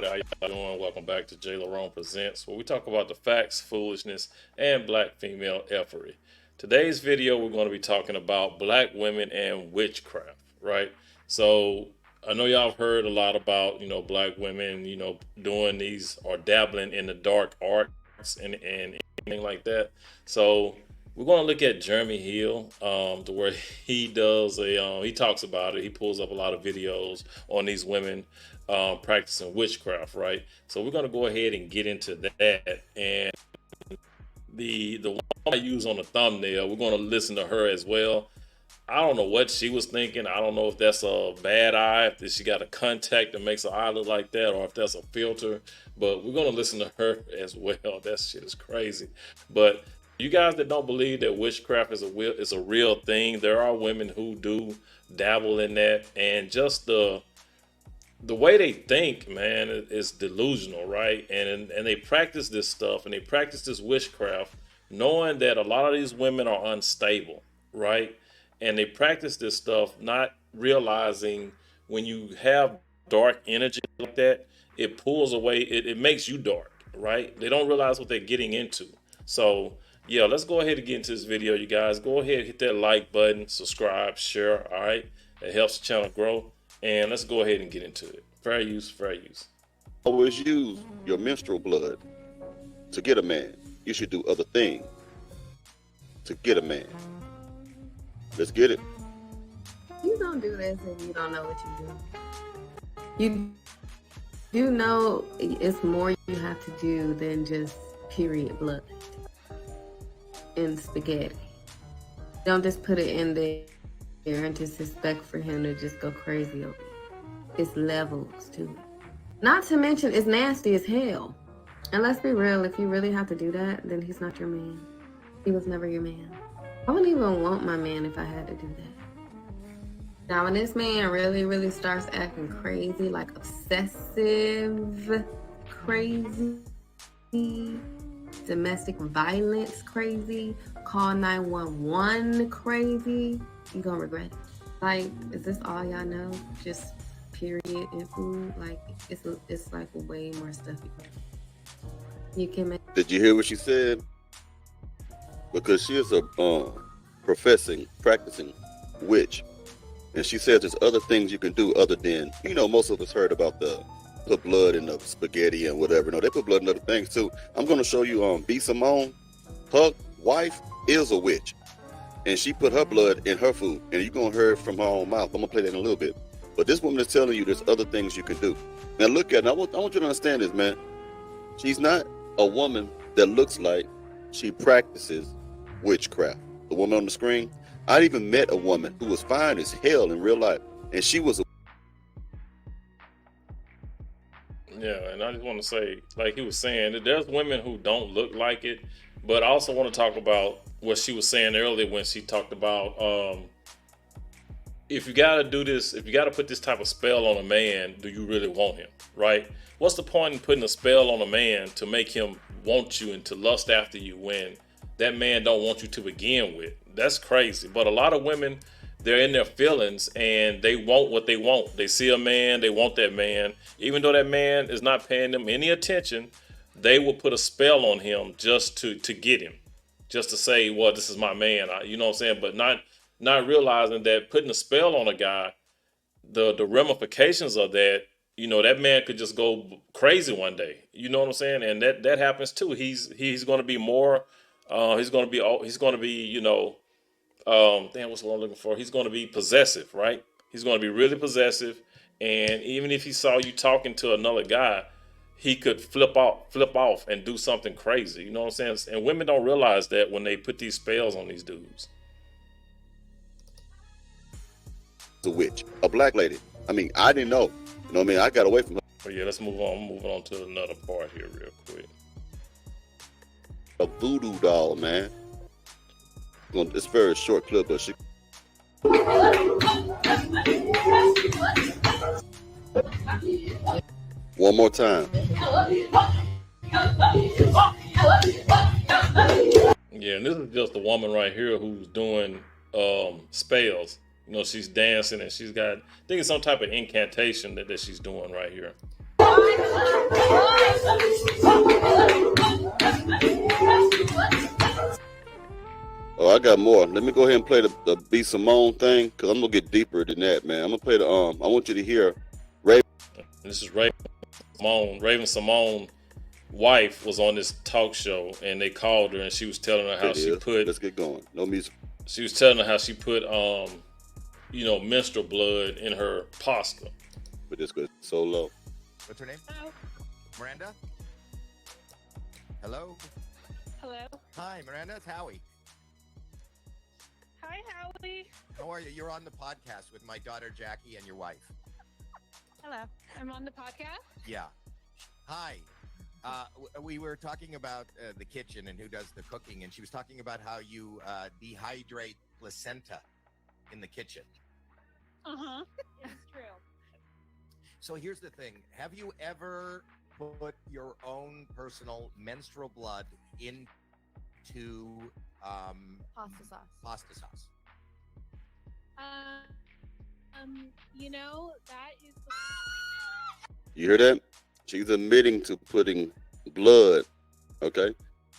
everybody. How y'all doing? Welcome back to JLerone Presents, where we talk about the facts, foolishness, and black female effery. Today's video, we're going to be talking about black women and witchcraft, right? So I know y'all have heard a lot about, black women, doing these or dabbling in the dark arts and anything like that. So we're going to look at Jeremy Hill, to where he talks about it. He pulls up a lot of videos on these women practicing witchcraft, right? So we're going to go ahead and get into that. And the one I use on the thumbnail, we're going to listen to her as well. I don't know what she was thinking. I don't know if that's a bad eye, if she got a contact that makes her eye look like that, or if that's a filter. But we're gonna listen to her as well. That shit is crazy. But you guys that don't believe that witchcraft is a real thing, there are women who do dabble in that, and just the way they think, man, is delusional, right? And they practice this stuff, and they practice this witchcraft, knowing that a lot of these women are unstable, right? And they practice this stuff, not realizing when you have dark energy like that, it pulls away, it makes you dark, right? They don't realize what they're getting into. So yeah, let's go ahead and get into this video, you guys. Go ahead, hit that like button, subscribe, share, all right? It helps the channel grow. And let's go ahead and get into it. Fair use, fair use. Always use your menstrual blood to get a man. You should do other things to get a man. Let's get it. You don't do this if you don't know what you do. You do know it's more you have to do than just period blood and spaghetti. Don't just put it in there and just expect for him to just go crazy over you. It's levels to it. Not to mention it's nasty as hell. And let's be real, if you really have to do that, then he's not your man. He was never your man. I wouldn't even want my man if I had to do that. Now, when this man really starts acting crazy, like obsessive crazy, domestic violence crazy, call 911 crazy, you're gonna regret it. Like, is this all y'all know? Just period and food? Like, it's like way more stuff you can make. Did you hear what she said? Because she is a practicing witch, and she says there's other things you can do other than, most of us heard about the put blood in the spaghetti and whatever. No, they put blood in other things too. I'm going to show you B. Simone. Her wife is a witch, and she put her blood in her food, and you're going to hear it from her own mouth. I'm going to play that in a little bit. But this woman is telling you there's other things you can do. Now look at it. I want you to understand this, man. She's not a woman that looks like she practices witchcraft. The woman on the screen, I even met a woman who was fine as hell in real life, and she was a Yeah, and I just want to say, like he was saying, that there's women who don't look like it, but I also want to talk about what she was saying earlier when she talked about if you got to do this, if you got to put this type of spell on a man, do you really want him, right? What's the point in putting a spell on a man to make him want you and to lust after you when that man don't want you to begin with? That's crazy. But a lot of women, they're in their feelings and they want what they want. They see a man, they want that man. Even though that man is not paying them any attention, they will put a spell on him just to get him. Just to say, well, this is my man. You know what I'm saying? But not realizing that putting a spell on a guy, the ramifications of that, that man could just go crazy one day. You know what I'm saying? And that happens too. He's going to be more. He's going to be. What's what I'm looking for? He's going to be possessive, right? He's going to be really possessive, and even if he saw you talking to another guy, he could flip off, and do something crazy. You know what I'm saying? And women don't realize that when they put these spells on these dudes. witch, a black lady. I mean, I didn't know. You know what I mean? I got away from her. But yeah, let's move on. I'm moving on to another part here real quick. A voodoo doll, man. It's a very short clip, but she. One more time. Yeah, and this is just a woman right here who's doing spells. She's dancing and she's got, I think it's some type of incantation that she's doing right here. Oh, I got more. Let me go ahead and play the B Simone thing, because I'm gonna get deeper than that, man. I'm gonna play the I want you to hear Ray. This is Raven Simone. Raven Simone wife was on this talk show, and they called her, and she was telling her how she put. Let's get going. No music. She was telling her how she put menstrual blood in her pasta. But this goes so low. What's her name? Hello. Miranda? Hello? Hello. Hi, Miranda. It's Howie. Hi, Howie. How are you? You're on the podcast with my daughter, Jackie, and your wife. Hello. I'm on the podcast. Yeah. Hi. We were talking about the kitchen and who does the cooking, and she was talking about how you dehydrate placenta in the kitchen. Uh-huh. It's true. So here's the thing. Have you ever put your own personal menstrual blood into Pasta sauce. pasta sauce? That is You hear that? She's admitting to putting blood, okay,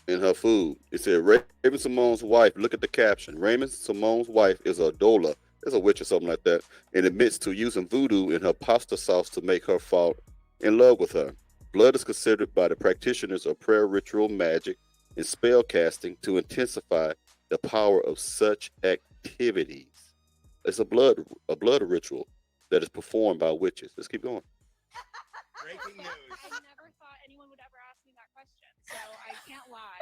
in her food. It said Raven Simone's wife. Look at the caption. Raven Simone's wife is a doula, is a witch or something like that, and admits to using voodoo in her pasta sauce to make her fall in love with her. Blood is considered by the practitioners of prayer, ritual, magic, and spell casting to intensify the power of such activities. It's a blood ritual that is performed by witches. Let's keep going. Breaking news. I never thought anyone would ever ask me that question, so I can't lie.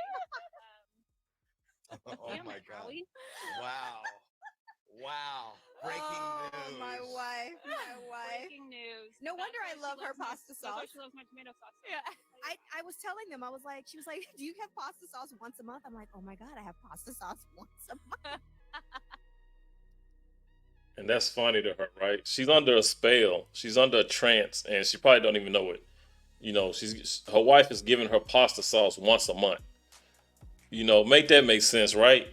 Oh Damn my it, God. Howie. Wow. Breaking news. My wife. Breaking news. No wonder I That's why love she her loves my- pasta that's why sauce. she loves my tomato sauce. Yeah. I was telling them, she was like, do you have pasta sauce once a month? I'm like, oh my God, I have pasta sauce once a month. And that's funny to her, right? She's under a spell. She's under a trance, and she probably don't even know it. Her wife is giving her pasta sauce once a month. Make that make sense, right?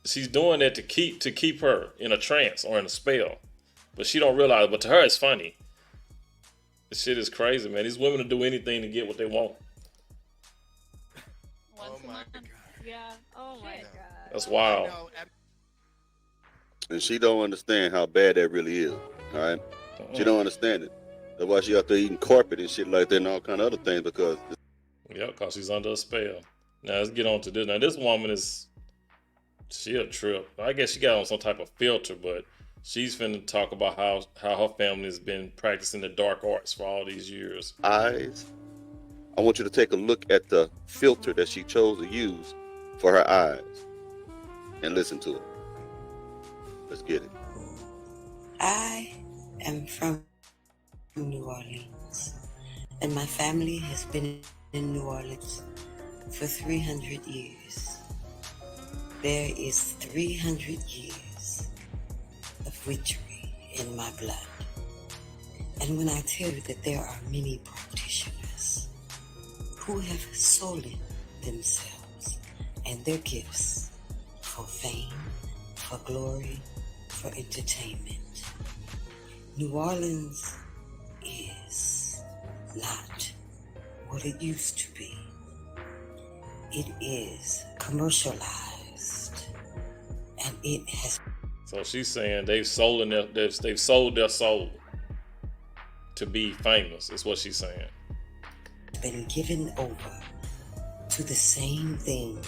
She's doing that to keep her in a trance or in a spell, but she don't realize it. But to her, it's funny. This shit is crazy, man. These women will do anything to get what they want. Once a my month. God. Yeah. Oh my Shit. God. That's wild. No, And she don't understand how bad that really is. All right, she don't understand it. That's why she out there eating carpet and shit like that and all kind of other things, because Yeah, because she's under a spell. Now let's get on to this. Now this woman she a trip. I guess she got on some type of filter, but she's finna talk about how her family has been practicing the dark arts for all these years. eyes. I want you to take a look at the filter that she chose to use for her eyes and listen to it. Let's get it. I am from New Orleans, and my family has been in New Orleans for 300 years. There is 300 years of witchery in my blood. And when I tell you that there are many practitioners who have sold themselves and their gifts for fame, for glory, for entertainment. New Orleans is not what it used to be. It is commercialized, and it has. So she's saying they've sold their soul to be famous. Is what she's saying. Been given over to the same thing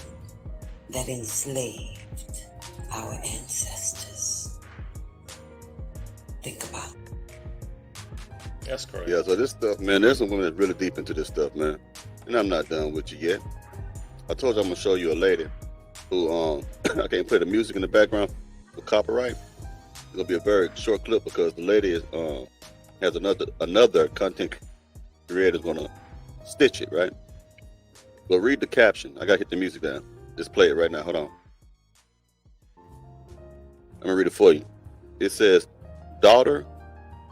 that enslaved our ancestors. Think about it. That's crazy. Yeah, so this stuff, man, there's some women that's really deep into this stuff, man. And I'm not done with you yet. I told you I'm gonna show you a lady who I can't play the music in the background for copyright. It's gonna be a very short clip because the lady is has another content creator is gonna stitch it, right? But read the caption. I gotta hit the music down. Just play it right now. Hold on. I'm gonna read it for you. It says, daughter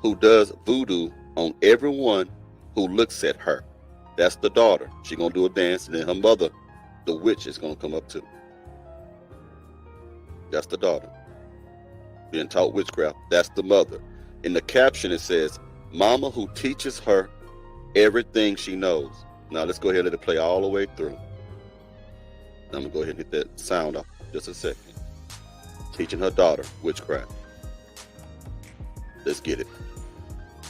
who does voodoo on everyone who looks at her. That's the daughter. She gonna do a dance, and then her mother, the witch, is gonna come up too. That's the daughter. Being taught witchcraft. That's the mother. In the caption it says, mama who teaches her everything she knows. Now let's go ahead and let it play all the way through. I'm gonna go ahead and hit that sound off just a second. Teaching her daughter witchcraft. Let's get it.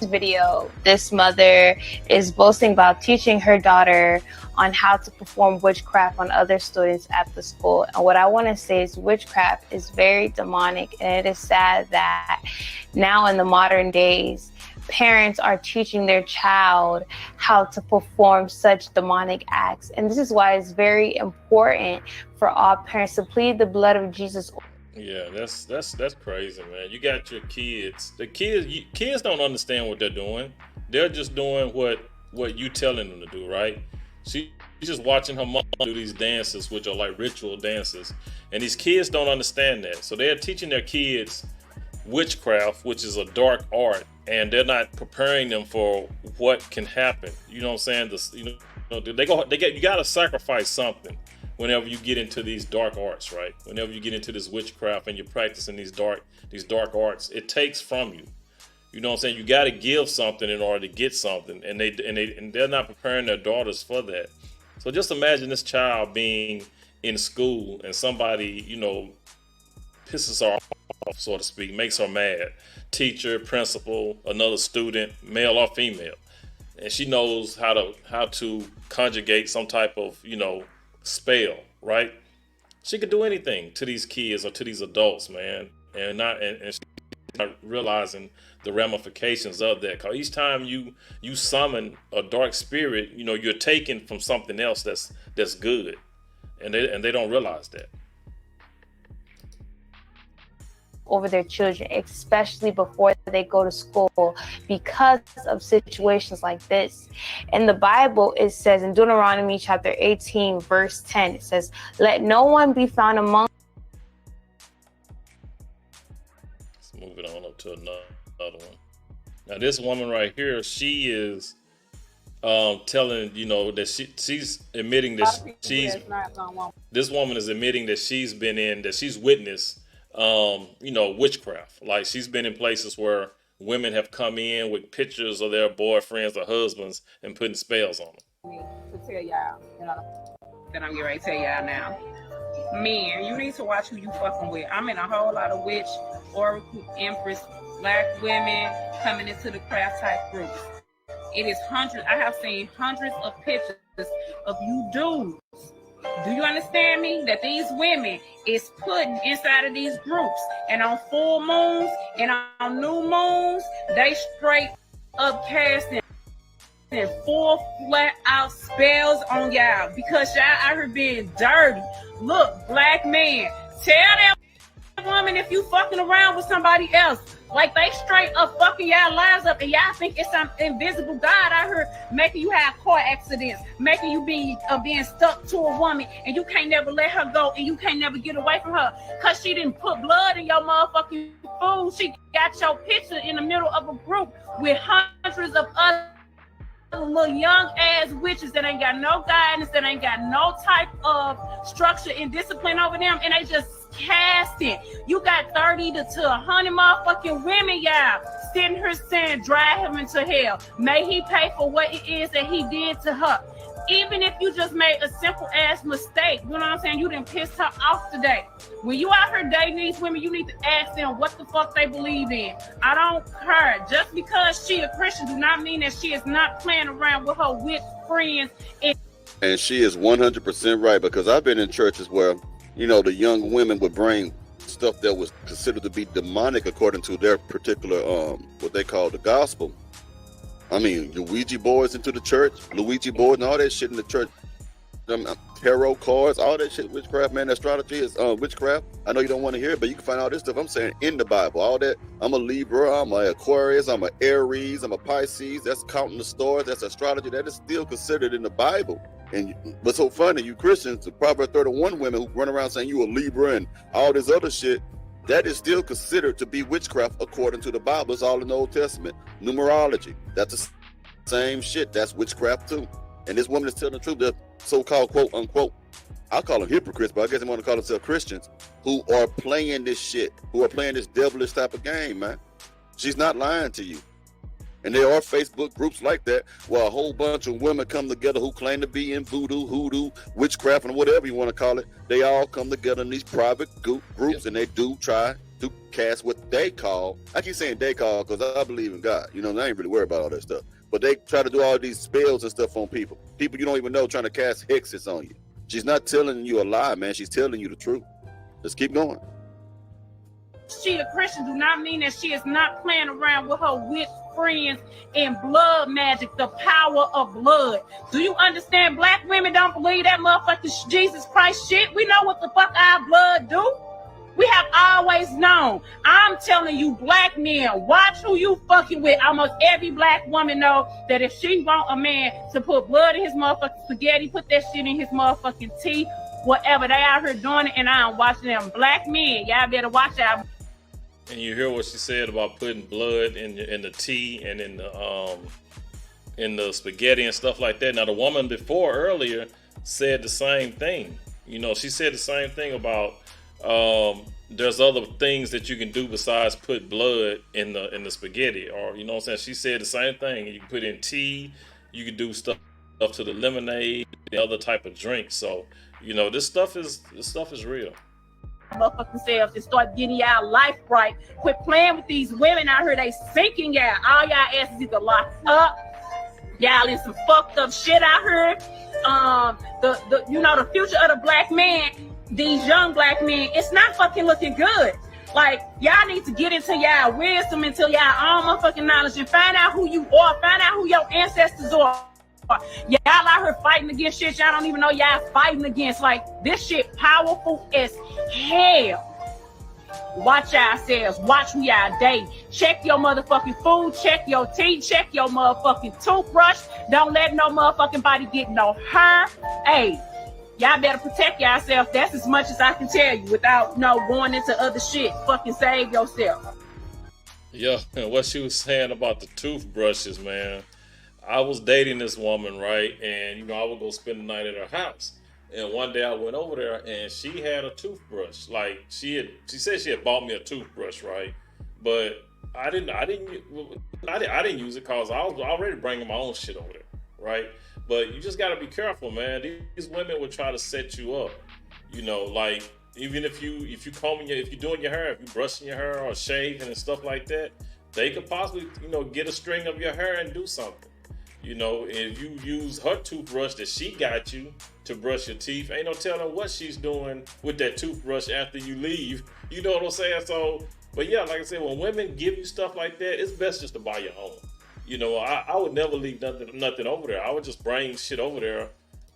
Video, this mother is boasting about teaching her daughter on how to perform witchcraft on other students at the school. And what I want to say is witchcraft is very demonic, and it is sad that now in the modern days, parents are teaching their child how to perform such demonic acts. And this is why it's very important for all parents to plead the blood of Jesus. Yeah, that's crazy, man. You got your kids. The kids don't understand what they're doing. They're just doing what you telling them to do, right? She's just watching her mom do these dances, which are like ritual dances, and these kids don't understand that. So they're teaching their kids witchcraft, which is a dark art, and they're not preparing them for what can happen. You know what I'm saying? You got to sacrifice something whenever you get into these dark arts, right? Whenever you get into this witchcraft and you're practicing these dark arts, it takes from you. You know what I'm saying? You got to give something in order to get something, and they're not preparing their daughters for that. So just imagine this child being in school and somebody, pisses her off, so to speak, makes her mad. Teacher, principal, another student, male or female, and she knows how to conjugate some type of spell, right? She could do anything to these kids or to these adults, man, and she's not realizing the ramifications of that. Because each time you summon a dark spirit, you're taking from something else that's good, and they don't realize that. Over their children, especially before they go to school, because of situations like this. In the Bible, it says in Deuteronomy chapter 18, verse 10, it says, "Let no one be found among..." Let's move it on up to another one. Now, this woman right here, she is telling, that she's admitting that this woman is admitting that she's witnessed witchcraft. Like, she's been in places where women have come in with pictures of their boyfriends or husbands and putting spells on them. To tell y'all, that I'm getting ready to tell y'all now. Men, you need to watch who you fucking with. I'm in a whole lot of witch, oracle, empress, black women coming into the craft type groups. It is hundreds. I have seen hundreds of pictures of you dudes. Do you understand me? That these women is putting inside of these groups, and on full moons and on new moons, they straight up casting and full flat out spells on y'all because y'all out here being dirty. Look, black man, tell that woman if you fucking around with somebody else. Like, they straight up fucking y'all lives up, and y'all think it's some invisible God out here making you have car accidents, making you being stuck to a woman, and you can't never let her go, and you can't never get away from her because she didn't put blood in your motherfucking food. She got your picture in the middle of a group with hundreds of other little young ass witches that ain't got no guidance, that ain't got no type of structure and discipline over them, and they just casting. You got 30 to 100 motherfucking women, y'all, sitting here saying, drive him into hell. May he pay for what it is that he did to her. Even if you just made a simple ass mistake, you know what I'm saying? You didn't piss her off today. When you out here dating these women, you need to ask them what the fuck they believe in. I don't care. Just because she a Christian do not mean that she is not playing around with her witch friends. And she is 100% right, because I've been in churches where, the young women would bring stuff that was considered to be demonic according to their particular, what they call the gospel. I mean, Ouija boards into the church, Luigi boards and all that shit in the church. Tarot cards, all that shit, witchcraft, man. Astrology is witchcraft. I know you don't want to hear it, but you can find all this stuff I'm saying in the Bible. All that. I'm a Libra, I'm an Aquarius, I'm an Aries, I'm a Pisces. That's counting the stars. That's astrology. That is still considered in the Bible. And what's so funny, you Christians, the Proverbs 31 women who run around saying you a Libra and all this other shit, that is still considered to be witchcraft according to the Bible. It's all in the Old Testament. Numerology, that's the same shit. That's witchcraft too. And this woman is telling the truth. The so-called quote unquote, I call them hypocrites, but I guess they want to call themselves Christians, who are playing this shit, who are playing this devilish type of game, man. She's not lying to you. And there are Facebook groups like that where a whole bunch of women come together who claim to be in voodoo, hoodoo, witchcraft, and whatever you want to call it. They all come together in these private groups, and they do try to cast what they call, I keep saying they call because I believe in God. You know, I ain't really worried about all that stuff. But they try to do all these spells and stuff on people. People you don't even know, trying to cast hexes on you. She's not telling you a lie, man. She's telling you the truth. Let's keep going. She a Christian do not mean that she is not playing around with her witch friends and blood magic, the power of blood. Do you understand? Black women don't believe that motherfucking Jesus Christ shit. We know what the fuck our blood do. We have always known. I'm telling you, black men, watch who you fucking with. Almost every black woman know that if she want a man to put blood in his motherfucking spaghetti, put that shit in his motherfucking tea, whatever, they out here doing it, and I'm watching them. Black men, y'all better watch out. And you hear what she said about putting blood in the tea and in the spaghetti and stuff like that. Now, the woman before earlier said the same thing. You know, she said the same thing about there's other things that you can do besides put blood in the spaghetti, or you know what I'm saying. She said the same thing. You can put in tea. You can do stuff to the lemonade, the other type of drink. So you know, this stuff is real. Motherfucking selves and start getting y'all life right. Quit playing with these women out here. They sinking y'all. All y'all asses either locked up. Y'all in some fucked up shit out here. The future of the black man, these young black men, it's not fucking looking good. Like, y'all need to get into y'all wisdom, into y'all own motherfucking knowledge, and find out who you are. Find out who your ancestors are. Y'all out here fighting against shit y'all don't even know y'all fighting against. Like, this shit powerful as hell. Watch yourselves. Watch who y'all date. Check your motherfucking food. Check your teeth. Check your motherfucking toothbrush. Don't let no motherfucking body get no hair. Hey, y'all better protect yourself. That's as much as I can tell you without going into other shit. Fucking save yourself. Yeah, and what she was saying about the toothbrushes, man. I was dating this woman, right? And, you know, I would go spend the night at her house. And one day I went over there and she had a toothbrush. Like, she said she had bought me a toothbrush, right? But I didn't use it because I was already bringing my own shit over there, right? But you just got to be careful, man. These women will try to set you up. You know, like, even if you're doing your hair, if you're brushing your hair or shaving and stuff like that, they could possibly, you know, get a string of your hair and do something. You know, if you use her toothbrush that she got you to brush your teeth, ain't no telling what she's doing with that toothbrush after you leave. You know what I'm saying? So, but yeah, like I said, when women give you stuff like that, it's best just to buy your own. You know, I would never leave nothing over there. I would just bring shit over there,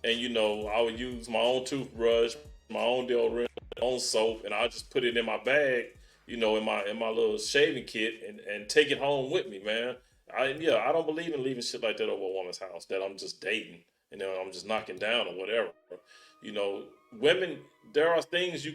and you know, I would use my own toothbrush, my own deodorant, my own soap, and I'll just put it in my bag, you know, in my little shaving kit, and take it home with me, man. I don't believe in leaving shit like that over a woman's house that I'm just dating and then I'm just knocking down or whatever. You know, women, there are things you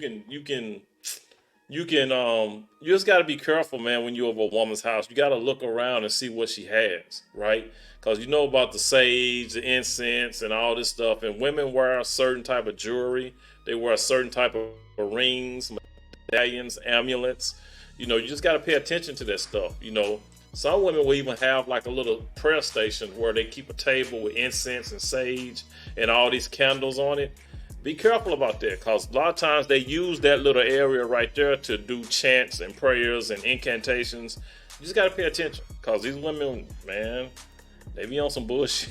just got to be careful, man, when you're over a woman's house. You got to look around and see what she has, right? Because you know about the sage, the incense, and all this stuff. And women wear a certain type of jewelry. They wear a certain type of rings, medallions, amulets. You know, you just got to pay attention to that stuff, you know. Some women will even have like a little prayer station where they keep a table with incense and sage and all these candles on it. Be careful about that, because a lot of times they use that little area right there to do chants and prayers and incantations. You just got to pay attention, because these women, man, they be on some bullshit.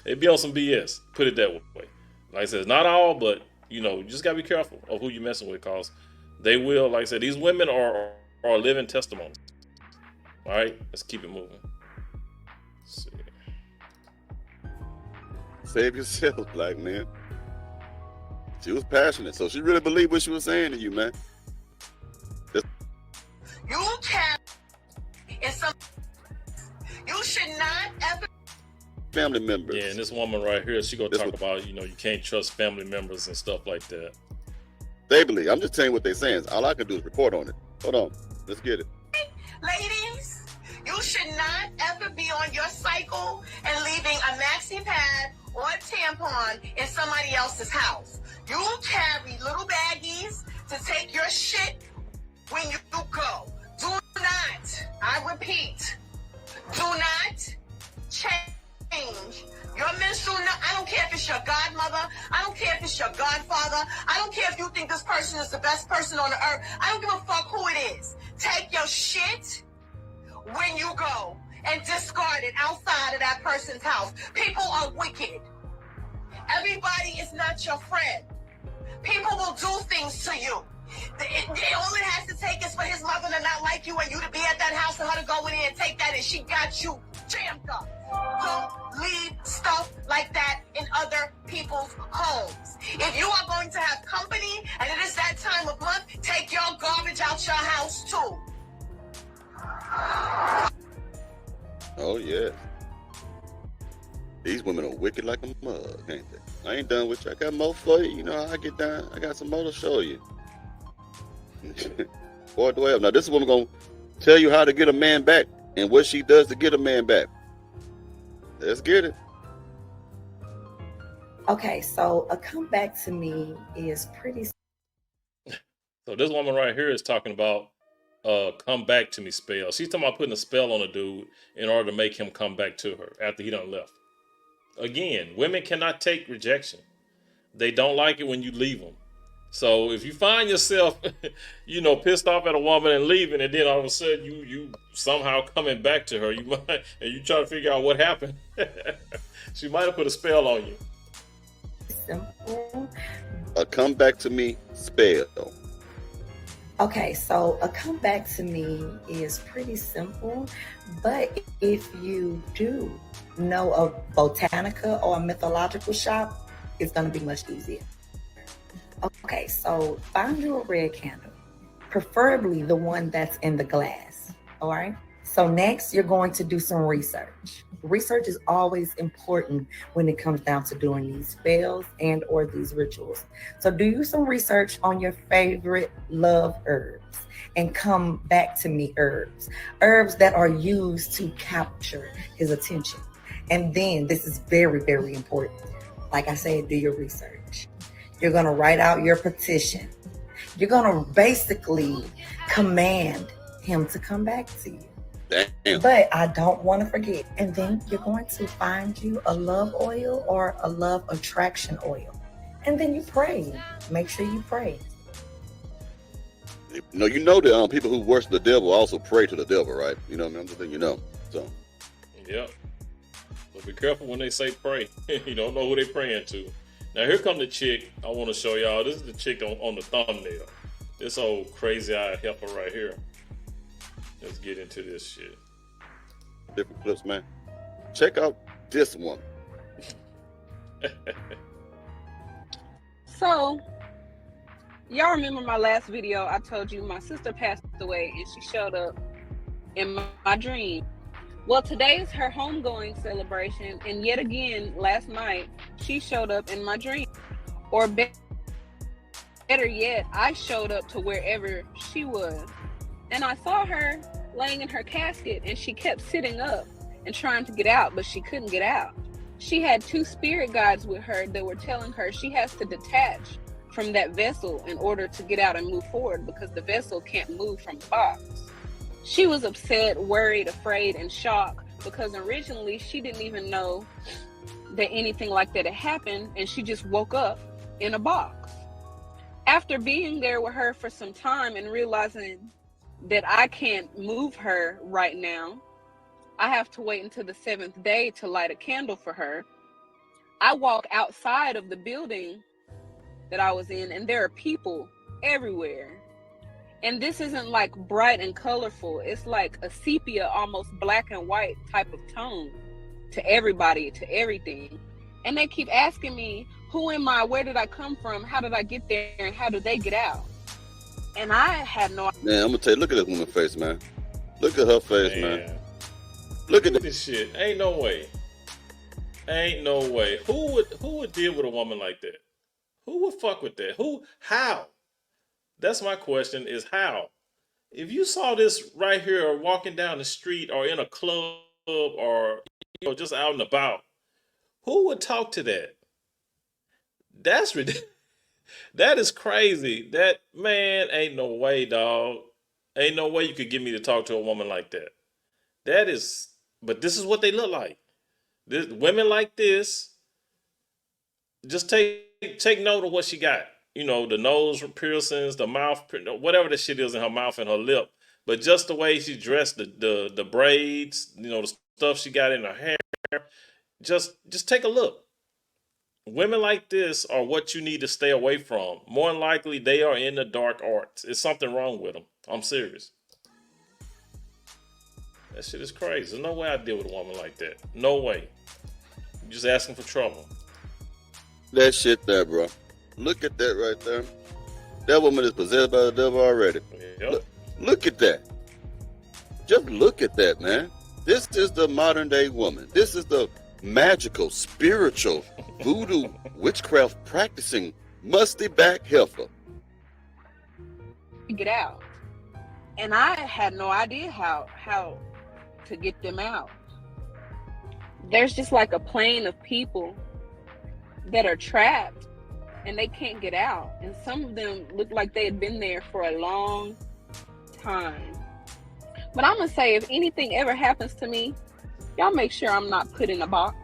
They be on some BS. Put it that way. Like I said, it's not all, but you know, you just got to be careful of who you're messing with, because they will, like I said, these women are living testimonies. All right, let's keep it moving. Let's see. Save yourself, black man. She was passionate, so she really believed what she was saying to you, man. You can, you should not ever. Family members. Yeah, and this woman right here, she gonna talk about, you know, you can't trust family members and stuff like that. They believe. I'm just telling you what they're saying. All I can do is report on it. Hold on, let's get it. Ladies, you should not ever be on your cycle and leaving a maxi pad or a tampon in somebody else's house. You carry little baggies to take your shit when you go. Do not, I repeat, Do not change your menstrual. I don't care if it's your godmother. I don't care if it's your godfather. I don't care if you think this person is the best person on the earth. I don't give a fuck who it is. Take your shit when you go and discard it outside of that person's house. People are wicked. Everybody is not your friend. People will do things to you. All it has to take is for his mother to not like you and you to be at that house and her to go in there and take that, and she got you jammed up. Don't leave stuff like that in other people's homes. If you are going to have company and it is that time of month, take your garbage out your house too. Oh yeah. These women are wicked like a mug, ain't they? I ain't done with you. I got more for you. You know how I get down. I got some more to show you. Boy, do I have. Now this woman gonna tell you how to get a man back and what she does to get a man back. Let's get it. Okay, so a comeback to me is pretty. So this woman right here is talking about come back to me spell. She's talking about putting a spell on a dude in order to make him come back to her after he done left. Again, women cannot take rejection. They don't like it when you leave them. So if you find yourself, pissed off at a woman and leaving, and then all of a sudden you somehow coming back to her, you might, and you try to figure out what happened. She might have put a spell on you. Simple. A come back to me spell. Okay, so a comeback to me is pretty simple, but if you do know a botanica or a mythological shop, it's going to be much easier. Okay, so find you a red candle, preferably the one that's in the glass, all right? So next, you're going to do some research. Research is always important when it comes down to doing these spells and or these rituals. So do you some research on your favorite love herbs and come back to me herbs that are used to capture his attention. And then this is very, very important. Like I said, do your research. You're going to write out your petition. You're going to basically command him to come back to you. Damn. But I don't want to forget. And then you're going to find you a love oil or a love attraction oil. And then you pray. Make sure you pray. You know that people who worship the devil also pray to the devil, right? You know what I mean? I'm just letting you know. So. Yep. But be careful when they say pray. You don't know who they're praying to. Now here come the chick I want to show y'all. This is the chick on the thumbnail. This old crazy-eyed heifer right here. Let's get into this shit. Different clips, man. Check out this one. So, y'all remember my last video? I told you my sister passed away and she showed up in my dream. Well, today is her homegoing celebration, and yet again, last night, she showed up in my dream. Or better yet, I showed up to wherever she was. And I saw her laying in her casket, and she kept sitting up and trying to get out, but she couldn't get out. She had 2 spirit guides with her that were telling her she has to detach from that vessel in order to get out and move forward, because the vessel can't move from the box. She was upset, worried, afraid, and shocked, because originally she didn't even know that anything like that had happened, and she just woke up in a box. After being there with her for some time and realizing that I can't move her right now, I have to wait until the 7th day to light a candle for her. I walk outside of the building that I was in, and there are people everywhere. And this isn't like bright and colorful. It's like a sepia, almost black and white type of tone to everybody, to everything. And they keep asking me, who am I? Where did I come from? How did I get there? And how did they get out? And I had no idea. Man, I'm going to tell you, look at this woman's face, man. Look at her face, man. Look at this shit. Ain't no way. Ain't no way. Who would deal with a woman like that? Who would fuck with that? How? That's my question, is how? If you saw this right here or walking down the street or in a club or just out and about, who would talk to that? That's ridiculous. That is crazy. That, man, ain't no way, dog. Ain't no way you could get me to talk to a woman like that. That is But this is what they look like. Women like this, just take note of what she got. You know, the nose piercings, the mouth, whatever the shit is in her mouth and her lip. But just the way she dressed, the braids, you know, the stuff she got in her hair. Just take a look. Women like this are what you need to stay away from. More than likely, they are in the dark arts. It's something wrong with them. I'm serious. That shit is crazy. There's no way I deal with a woman like that. No way. You're just asking for trouble. That shit there, bro. Look at that right there. That woman is possessed by the devil already. Yep. Look at that. Just look at that, man. This is the modern day woman. This is the magical, spiritual, voodoo, witchcraft practicing, musty back heifer. Get out. And I had no idea how to get them out. There's just like a plane of people that are trapped and they can't get out. And some of them look like they had been there for a long time. But I'm gonna say, if anything ever happens to me, y'all make sure I'm not put in a box.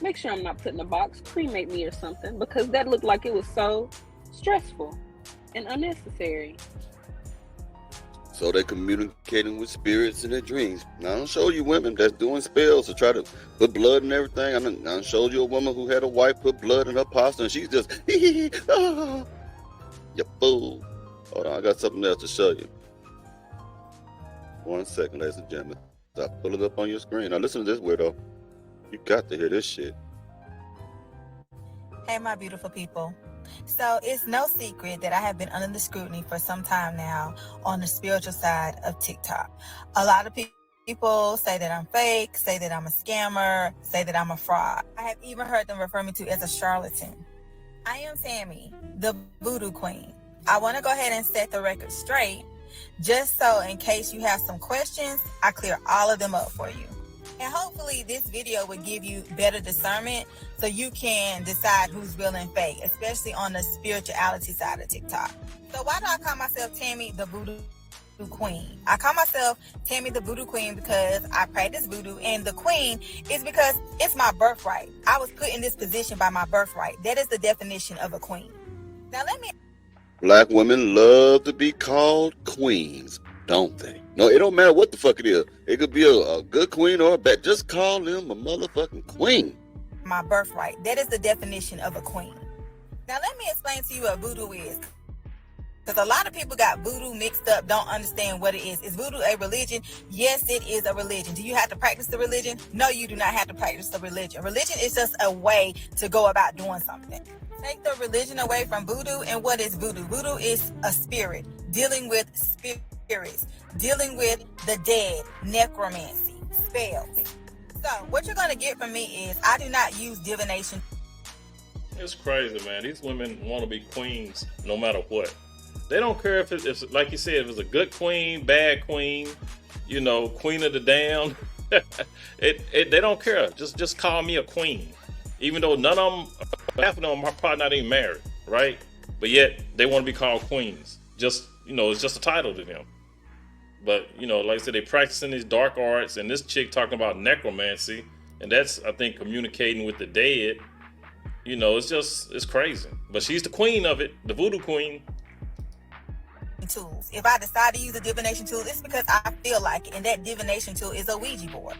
Make sure I'm not put in a box. Cremate me or something, because that looked like it was so stressful and unnecessary. So they're communicating with spirits in their dreams. Now, I don't show you women that's doing spells to try to put blood and everything. I done showed you a woman who had a wife put blood in her pasta, and she's just, oh, you fool. Hold on, I got something else to show you. 1 second, ladies and gentlemen. I'll pull it up on your screen. Now, listen to this weirdo. You got to hear this shit. Hey, my beautiful people. So it's no secret that I have been under the scrutiny for some time now on the spiritual side of TikTok. A lot of people say that I'm fake, say that I'm a scammer, say that I'm a fraud. I have even heard them refer me to as a charlatan. I am Tammy, the voodoo queen. I want to go ahead and set the record straight, just so in case you have some questions, I clear all of them up for you. And hopefully this video will give you better discernment so you can decide who's real and fake, especially on the spirituality side of TikTok. So why do I call myself Tammy the Voodoo Queen? I call myself Tammy the Voodoo Queen because I practice voodoo, and the queen is because it's my birthright. I was put in this position by my birthright. That is the definition of a queen. Now let me... Black women love to be called queens, don't they? No, it don't matter what the fuck it is. It could be a good queen or a bad. Just call them a motherfucking queen. My birthright. That is the definition of a queen. Now let me explain to you what voodoo is. Because a lot of people got voodoo mixed up, don't understand what it is. Is voodoo a religion? Yes, it is a religion. Do you have to practice the religion? No, you do not have to practice the religion. Religion is just a way to go about doing something. Take the religion away from voodoo, and what is voodoo? Voodoo is a spirit, dealing with spirits, dealing with the dead, necromancy, spells. So what you're going to get from me is I do not use divination. It's crazy, man. These women want to be queens no matter what. They don't care if it's like you said, if it's a good queen, bad queen, you know, queen of the damned. They don't care. Just call me a queen. Even though none of them, half of them are probably not even married, right? But yet they want to be called queens. Just, you know, it's just a title to them. But, you know, like I said, they practicing these dark arts, and this chick talking about necromancy, and that's, I think, communicating with the dead. You know, it's crazy. But she's the queen of it, the voodoo queen. Tools. If I decide to use a divination tool, it's because I feel like it, and that divination tool is a Ouija board.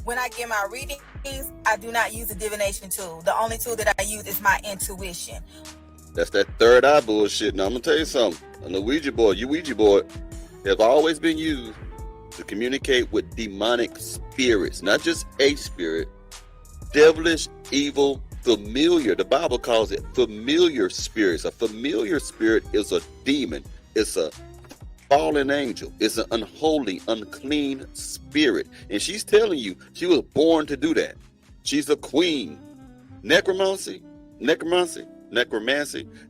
When I get my readings, I do not use a divination tool. The only tool that I use is my intuition. That's that third eye bullshit. Now I'm gonna tell you something. On the Ouija board, has always been used to communicate with demonic spirits, not just a spirit, devilish, evil, familiar. The Bible calls it familiar spirits. A familiar spirit is a demon. It's a fallen angel. It's an unholy, unclean spirit. And she's telling you she was born to do that. She's a queen. Necromancy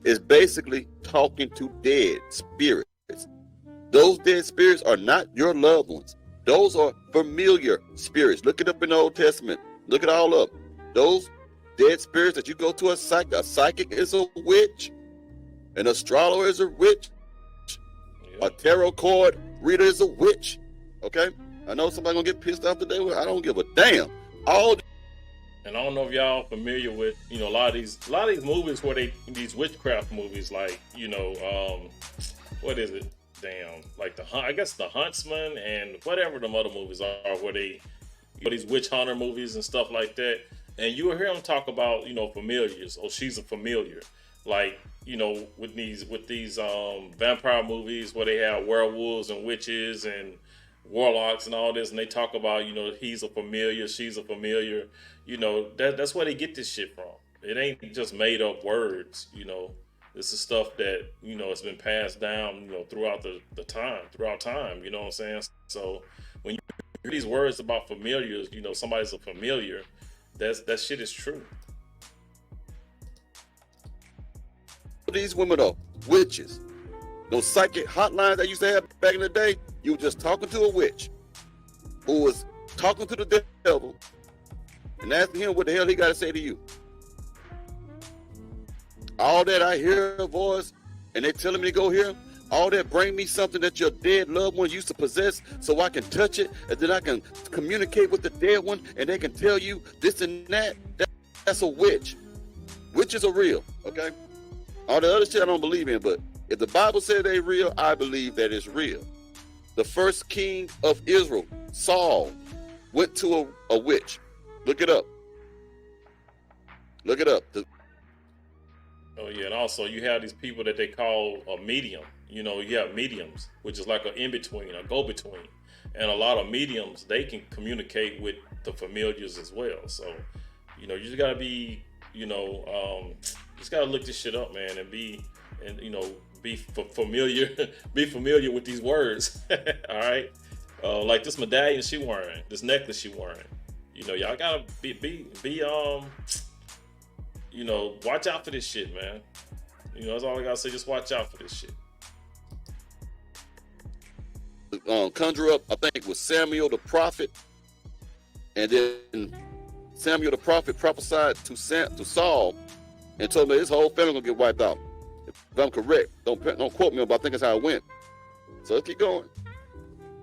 is basically talking to dead spirits. Those dead spirits are not your loved ones. Those are familiar spirits. Look it up in the Old Testament. Look it all up. Those dead spirits that you go to a psychic is a witch. An astrologer is a witch. A tarot card reader is a witch. Okay? I know somebody gonna get pissed off today. I don't give a damn. All. And I don't know if y'all familiar with, you know, a lot of these movies where these witchcraft movies, like, you know, what is it? Damn, like I guess the Huntsman and whatever the other movies are, where they, you know, these witch hunter movies and stuff like that. And you will hear them talk about, you know, familiars. Oh, she's a familiar. Like, you know, with these vampire movies where they have werewolves and witches and warlocks and all this, and they talk about, you know, he's a familiar, she's a familiar. You know, that's where they get this shit from. It ain't just made up words, you know. This is stuff that, you know, it's been passed down, you know, throughout time, you know what I'm saying? So when you hear these words about familiars, you know, somebody's a familiar, that shit is true. These women are witches. Those psychic hotlines that used to have back in the day, you were just talking to a witch who was talking to the devil and asking him what the hell he got to say to you. All that, I hear a voice and they're telling me to go here. All that, bring me something that your dead loved one used to possess so I can touch it, and then I can communicate with the dead one and they can tell you this and that. That's a witch. Witches are real, okay? All the other shit I don't believe in, but if the Bible says they're real, I believe that it's real. The first king of Israel, Saul, went to a witch. Look it up. Look it up. Oh yeah, and also you have these people that they call a medium. You know, you have mediums, which is like an in-between, a go-between. And a lot of mediums, they can communicate with the familiars as well. So, you know, you just gotta be, you know, just gotta look this shit up, man, and be familiar, be familiar with these words. All right, like this medallion she wearing, this necklace she wearing. You know, y'all gotta be you know, watch out for this shit, man. You know, that's all I gotta say. Just watch out for this shit. Conjure up, I think it was Samuel the prophet, and then Samuel the prophet prophesied to Saul and told me his whole family gonna get wiped out. If I'm correct, don't quote me, but I think that's how it went. So let's keep going.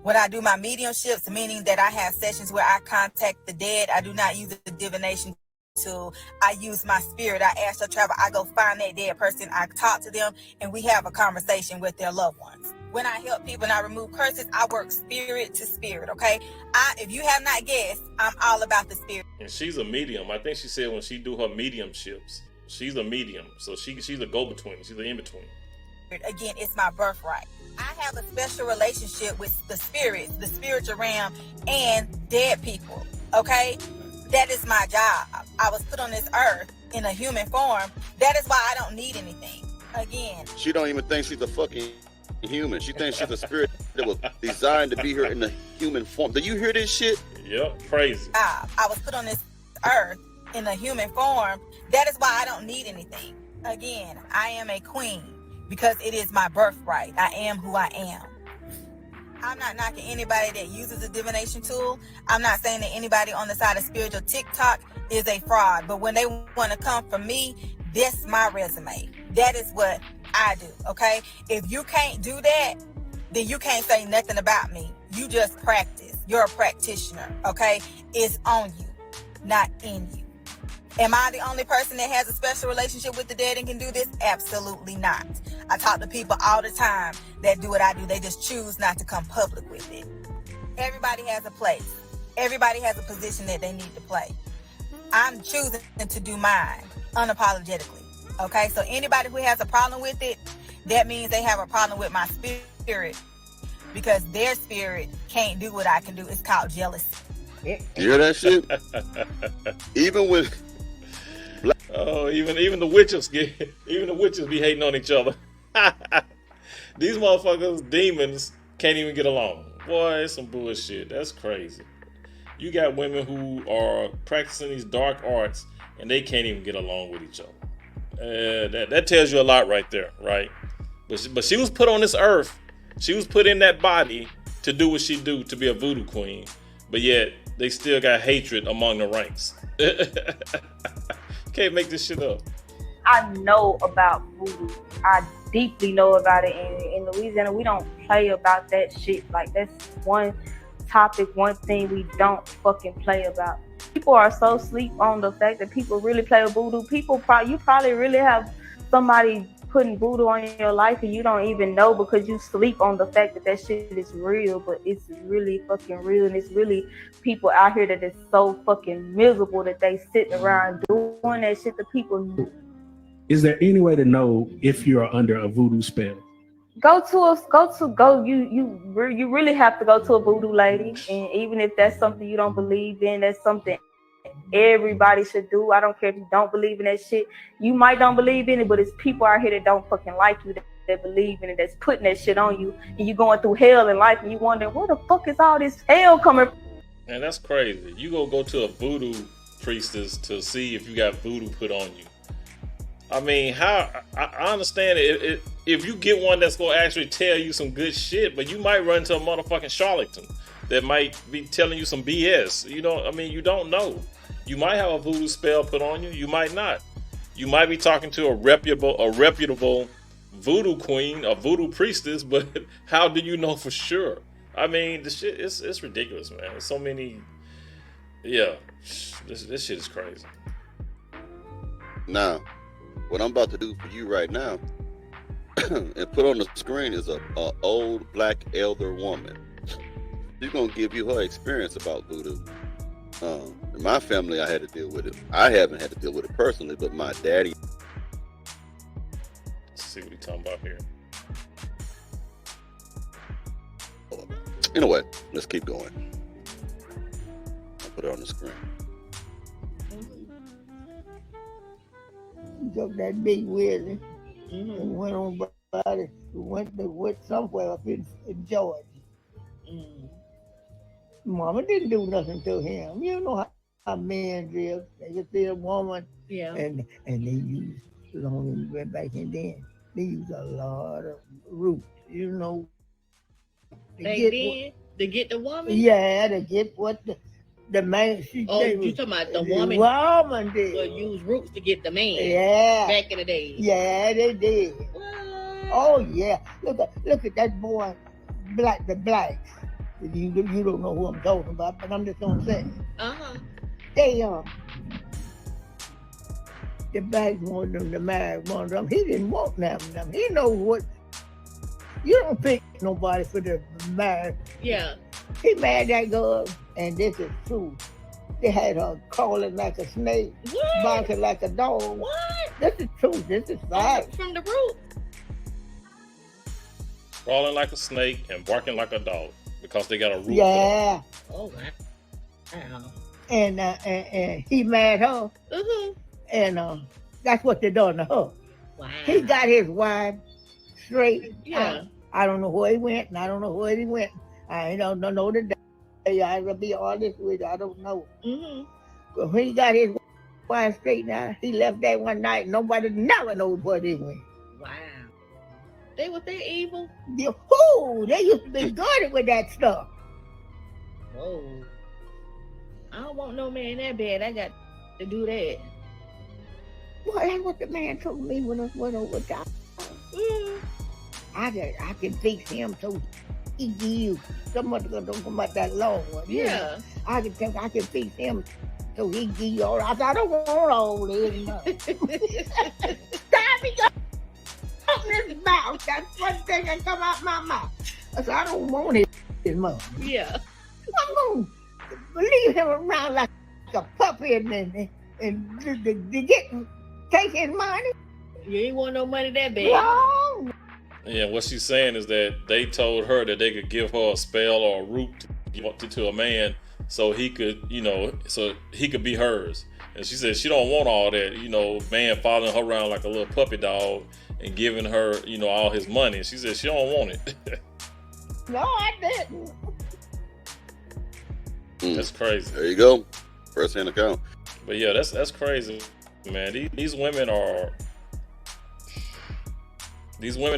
When I do my mediumships, meaning that I have sessions where I contact the dead, I do not use the divination tool. I use my spirit. I astral travel. I go find that dead person. I talk to them, and we have a conversation with their loved ones. When I help people and I remove curses, I work spirit to spirit, okay? If you have not guessed, I'm all about the spirit. And she's a medium. I think she said when she do her mediumships, she's a medium. So she's a go-between. She's an in-between. Again, it's my birthright. I have a special relationship with the spirits, the spiritual realm, and dead people, okay? That is my job. I was put on this earth in a human form. That is why I don't need anything. Again. She don't even think she's a fucking human. She thinks she's a spirit that was designed to be here in the human form. Do you hear this shit? Yep, crazy. I was put on this earth in a human form. That is why I don't need anything. Again, I am a queen because it is my birthright. I am who I am. I'm not knocking anybody that uses a divination tool. I'm not saying that anybody on the side of spiritual TikTok is a fraud, but when they want to come from me, that's my resume. That is what I do, okay? If you can't do that, then you can't say nothing about me. You just practice. You're a practitioner, okay? It's on you, not in you. Am I the only person that has a special relationship with the dead and can do this? Absolutely not. I talk to people all the time that do what I do. They just choose not to come public with it. Everybody has a place. Everybody has a position that they need to play. I'm choosing to do mine unapologetically. Okay, so anybody who has a problem with it, that means they have a problem with my spirit because their spirit can't do what I can do. It's called jealousy. You hear that shit? Even with even the witches be hating on each other. These motherfuckers, demons, can't even get along. Boy, it's some bullshit. That's crazy. You got women who are practicing these dark arts and they can't even get along with each other. That tells you a lot right there, right? But she was put on this earth. She was put in that body to do what she do, to be a voodoo queen. But yet, they still got hatred among the ranks. Can't make this shit up. I know about voodoo. I deeply know about it. In Louisiana, we don't play about that shit. Like, that's one topic, one thing we don't fucking play about. People are so sleep on the fact that people really play with voodoo. You probably really have somebody putting voodoo on your life and you don't even know because you sleep on the fact that that shit is real, but it's really fucking real, and it's really people out here that is so fucking miserable that they sitting around doing that shit to people. Is there any way to know if you're under a voodoo spell? You really have to go to a voodoo lady, and even if that's something you don't believe in, that's something everybody should do. I don't care if you don't believe in that shit. You might don't believe in it, but it's people out here that don't fucking like you that believe in it, that's putting that shit on you, and you going through hell in life, and you wondering where the fuck is all this hell coming from? And that's crazy. You go to a voodoo priestess to see if you got voodoo put on you. I mean, how I understand it. If you get one that's gonna actually tell you some good shit, but you might run into a motherfucking charlatan that might be telling you some BS. You know, I mean, you don't know. You might have a voodoo spell put on you. You might not. You might be talking to a reputable voodoo queen, a voodoo priestess, but how do you know for sure? I mean, this shit it's ridiculous, man. There's so many. Yeah, this shit is crazy. Now, what I'm about to do for you right now and put on the screen is a old black elder woman. She's gonna give you her experience about voodoo. In my family, I had to deal with it. I haven't had to deal with it personally, but my daddy. Let's see what he's talking about here. Anyway, let's keep going. I'll put it on the screen. He took that big wheel and went on by it. Went somewhere up in Georgia. Mama didn't do nothing to him. You know how men live. They just see a woman, and they use long back in then. They use a lot of roots, you know. To get the woman? Yeah, to get what the man. You talking about the woman? The woman did. Would use roots to get the man. Yeah. Back in the day. Yeah, they did. What? Oh yeah. Look at that boy, the blacks. You don't know who I'm talking about, but I'm just gonna say. They the blacks wanted them to marry one of them. He didn't want none of them. He knows what. You don't pick nobody for the marriage. Yeah. He married that girl, and this is true. They had her crawling like a snake, barking like a dog. What? This is true. This is fact. From the root. Crawling like a snake and barking like a dog because they got a root. Yeah. Oh wow. And he married her. And that's what they done to her. Wow. He got his wife straight. Yeah. I don't know where he went, and I don't know where he went. I don't know the day. I'll be honest with you. I don't know. But when he got his wife straight now, he left that one night. Nobody never knows where he went. Wow. They evil? They used to be guarded with that stuff. Whoa. I don't want no man that bad. I got to do that. Well, that's what the man told me when I went over there. I can fix him so he give you someone don't come out that long one. Yeah. I can fix him so he give you all. I said, I don't want all this. Time he got open his mouth. That's one thing that come out my mouth. I said, I don't want his mouth. Yeah. I'm gonna leave him around like a puppy and take his money. You ain't want no money that bad. No. Yeah, what she's saying is that they told her that they could give her a spell or a root to a man so he could, so he could be hers. And she said she don't want all that, man following her around like a little puppy dog and giving her, all his money. She said she don't want it. No, I didn't. That's crazy. There you go. First-hand account. But yeah, that's crazy, man. These women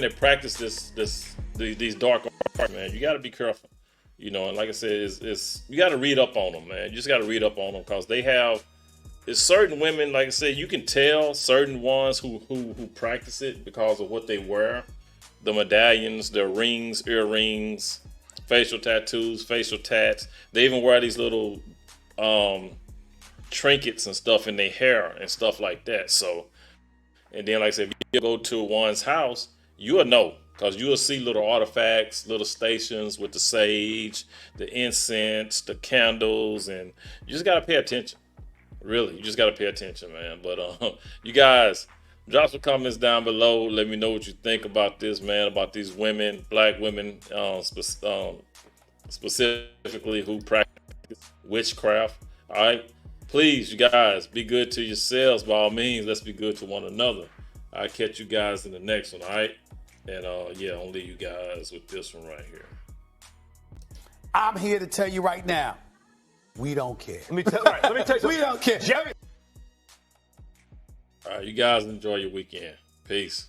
that practice these dark arts, man. You got to be careful, And like I said, it's you got to read up on them, man. You just got to read up on them because they have. It's certain women, like I said, you can tell certain ones who practice it because of what they wear, the medallions, their rings, earrings, facial tattoos, facial tats. They even wear these little trinkets and stuff in their hair and stuff like that. So, and then like I said, if you go to one's house, you'll know. Because you'll see little artifacts, little stations with the sage, the incense, the candles, and you just got to pay attention. Really, you just got to pay attention, man. But you guys, drop some comments down below. Let me know what you think about this, man, about these women, black women, specifically who practice witchcraft. All right? Please, you guys, be good to yourselves. By all means, let's be good to one another. I'll catch you guys in the next one, all right? And yeah, I'll leave you guys with this one right here. I'm here to tell you right now, we don't care. Let me tell you we don't care. Jerry. All right, you guys enjoy your weekend. Peace.